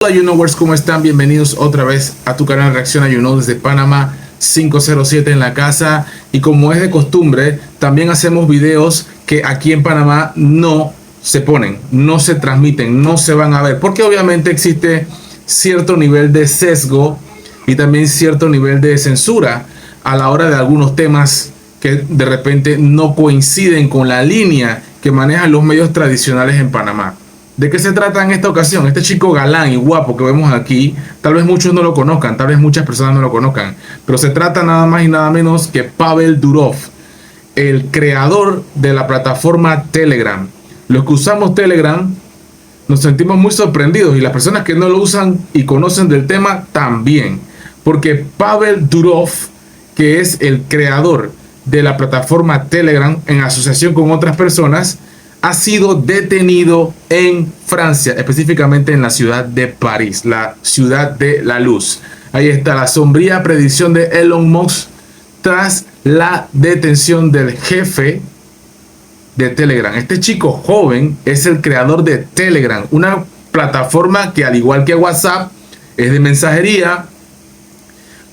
Hola YouKnowers, ¿cómo están? Bienvenidos otra vez a tu canal Reacción a YouKnow desde Panamá 507 en la casa. Y como es de costumbre, también hacemos videos que aquí en Panamá no se ponen, no se transmiten, no se van a ver, porque obviamente existe cierto nivel de sesgo y también cierto nivel de censura a la hora de algunos temas que de repente no coinciden con la línea que manejan los medios tradicionales en Panamá. ¿De qué se trata en esta ocasión? Este chico galán y guapo que vemos aquí, tal vez muchos no lo conozcan, tal vez muchas personas no lo conozcan, pero se trata nada más y nada menos que Pavel Durov, el creador de la plataforma Telegram. Los que usamos Telegram nos sentimos muy sorprendidos y las personas que no lo usan y conocen del tema también, porque Pavel Durov, que es el creador de la plataforma Telegram en asociación con otras personas, ha sido detenido en Francia, específicamente en la ciudad de París, la ciudad de la luz. Ahí está la sombría predicción de Elon Musk tras la detención del jefe de Telegram. Este chico joven es el creador de Telegram, una plataforma que, al igual que WhatsApp, es de mensajería,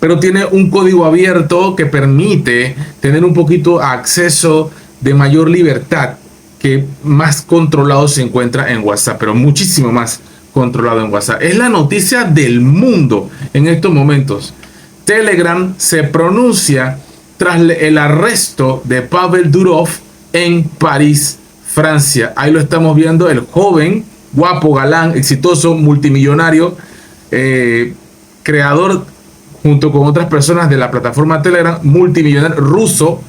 pero tiene un código abierto que permite tener un poquito acceso de mayor libertad, que más controlado se encuentra en WhatsApp, pero muchísimo más controlado en WhatsApp. Es la noticia del mundo en estos momentos. Telegram se pronuncia tras el arresto de Pavel Durov en París, Francia. Ahí lo estamos viendo, el joven, guapo, galán, exitoso, multimillonario, creador junto con otras personas de la plataforma Telegram, multimillonario ruso.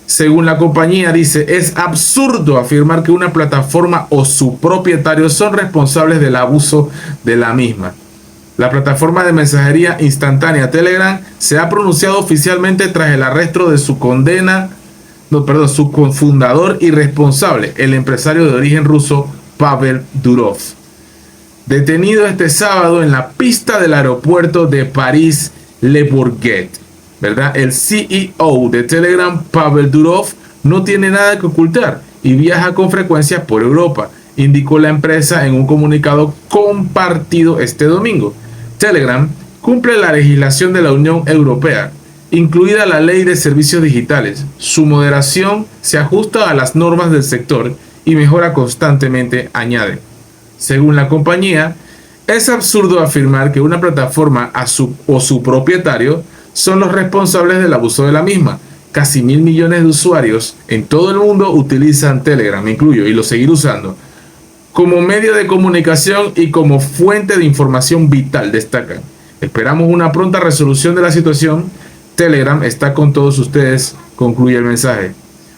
Según la compañía, dice, es absurdo afirmar que una plataforma o sus propietarios son responsables del abuso de la misma. La plataforma de mensajería instantánea Telegram se ha pronunciado oficialmente tras el arresto de su su cofundador y responsable, el empresario de origen ruso Pavel Durov, detenido este sábado en la pista del aeropuerto de París-Le Bourget. ¿Verdad? El CEO de Telegram, Pavel Durov, no tiene nada que ocultar y viaja con frecuencia por Europa, indicó la empresa en un comunicado compartido este domingo. Telegram cumple la legislación de la Unión Europea, incluida la Ley de Servicios Digitales. Su moderación se ajusta a las normas del sector y mejora constantemente, añade. Según la compañía, es absurdo afirmar que una plataforma o su propietario son los responsables del abuso de la misma. Casi 1.000 millones de usuarios en todo el mundo utilizan Telegram, me incluyo, y lo seguiré usando, como medio de comunicación y como fuente de información vital, destacan. Esperamos una pronta resolución de la situación. Telegram está con todos ustedes, concluye el mensaje.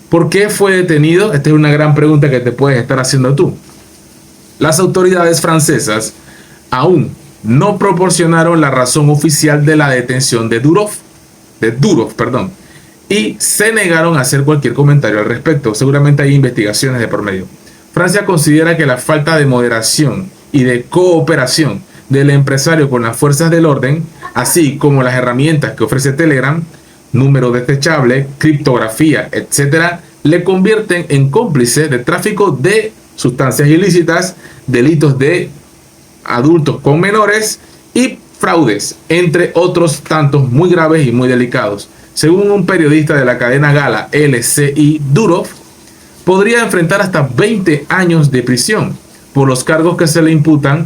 ¿Por qué fue detenido? Esta es una gran pregunta que te puedes estar haciendo tú. Las autoridades francesas aún no proporcionaron la razón oficial de la detención de Durov, y se negaron a hacer cualquier comentario al respecto. Seguramente hay investigaciones de por medio. Francia considera que la falta de moderación y de cooperación del empresario con las fuerzas del orden, así como las herramientas que ofrece Telegram, número desechable, criptografía, etcétera, le convierten en cómplice de tráfico de sustancias ilícitas, delitos de adultos con menores y fraudes, entre otros tantos muy graves y muy delicados. Según un periodista de la cadena Gala LCI, Durov podría enfrentar hasta 20 años de prisión por los cargos que se le imputan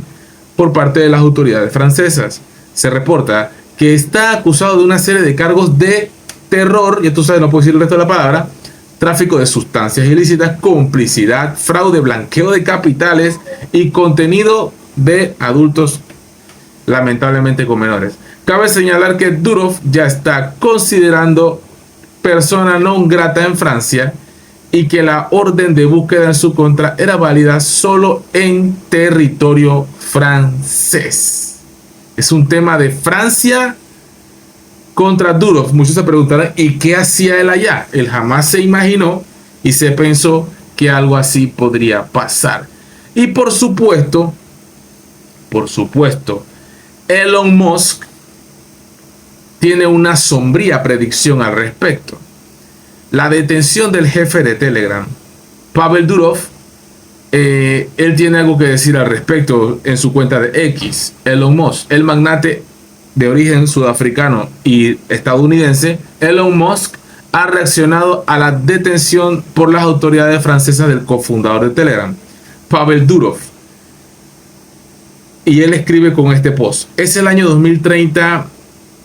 por parte de las autoridades francesas. Se reporta que está acusado de una serie de cargos de terror, y tú sabes, no puedo decir el resto de la palabra, tráfico de sustancias ilícitas, complicidad, fraude, blanqueo de capitales y contenido de adultos, lamentablemente con menores. Cabe señalar que Durov ya está considerando persona non grata en Francia y que la orden de búsqueda en su contra era válida solo en territorio francés. Es un tema de Francia contra Durov. Muchos se preguntarán, ¿y qué hacía él allá? Él jamás se imaginó y se pensó que algo así podría pasar. Y por supuesto, Elon Musk tiene una sombría predicción al respecto. La detención del jefe de Telegram, Pavel Durov, él tiene algo que decir al respecto en su cuenta de X. Elon Musk, el magnate de origen sudafricano y estadounidense, Elon Musk ha reaccionado a la detención por las autoridades francesas del cofundador de Telegram, Pavel Durov. Y él escribe con este post: es el año 2030,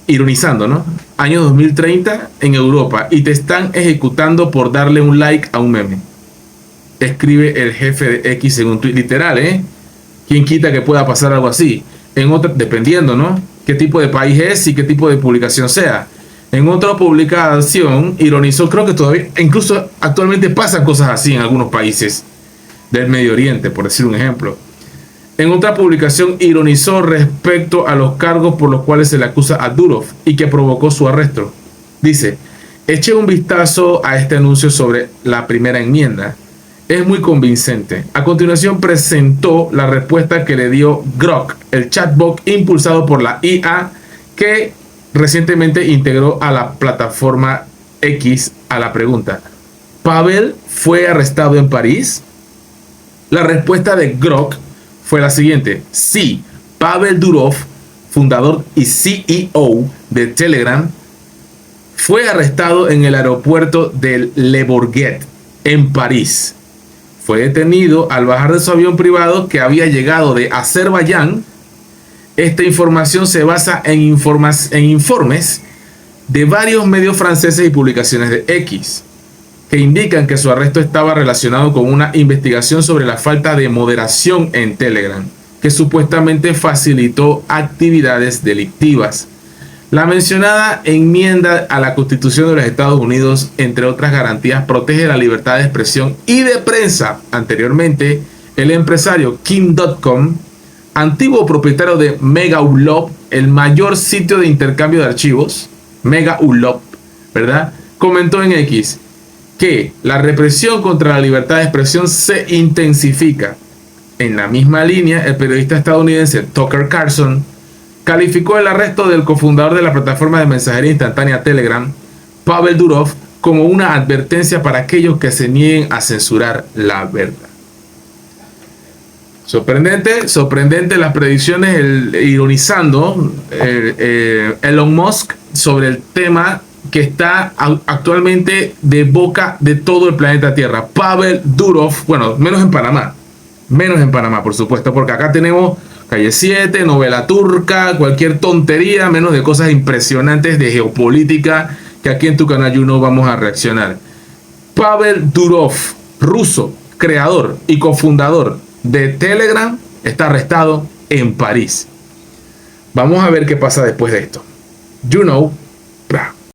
ironizando, ¿no? Año 2030 en Europa y te están ejecutando por darle un like a un meme. Escribe el jefe de X en un tweet literal, ¿eh? ¿Quién quita que pueda pasar algo así? En otra, dependiendo, ¿no? Qué tipo de país es y qué tipo de publicación sea. En otra publicación ironizó, creo que todavía, incluso actualmente pasan cosas así en algunos países del Medio Oriente, por decir un ejemplo. En otra publicación ironizó respecto a los cargos por los cuales se le acusa a Durov y que provocó su arresto. Dice: eché un vistazo a este anuncio sobre la primera enmienda. Es muy convincente. A continuación presentó la respuesta que le dio Grok, el chatbot impulsado por la IA que recientemente integró a la plataforma X, a la pregunta: ¿Pavel fue arrestado en París? La respuesta de Grok fue la siguiente: sí, Pavel Durov, fundador y CEO de Telegram, fue arrestado en el aeropuerto de Le Bourget, en París. Fue detenido al bajar de su avión privado que había llegado de Azerbaiyán. Esta información se basa en informes de varios medios franceses y publicaciones de X, que indican que su arresto estaba relacionado con una investigación sobre la falta de moderación en Telegram, que supuestamente facilitó actividades delictivas. La mencionada enmienda a la Constitución de los Estados Unidos, entre otras garantías, protege la libertad de expresión y de prensa. Anteriormente, el empresario Kim Dotcom, antiguo propietario de Megaupload, el mayor sitio de intercambio de archivos, Megaupload, ¿verdad?, comentó en X que la represión contra la libertad de expresión se intensifica. En la misma línea, el periodista estadounidense Tucker Carlson calificó el arresto del cofundador de la plataforma de mensajería instantánea Telegram, Pavel Durov, como una advertencia para aquellos que se nieguen a censurar la verdad. Sorprendente las predicciones, ironizando Elon Musk sobre el tema que está actualmente de boca de todo el planeta Tierra. Pavel Durov, bueno, menos en Panamá, por supuesto, porque acá tenemos Calle 7, novela turca, cualquier tontería, menos de cosas impresionantes de geopolítica que aquí en tu canal You Know vamos a reaccionar. Pavel Durov, ruso, creador y cofundador de Telegram, está arrestado en París. Vamos a ver qué pasa después de esto. You Know.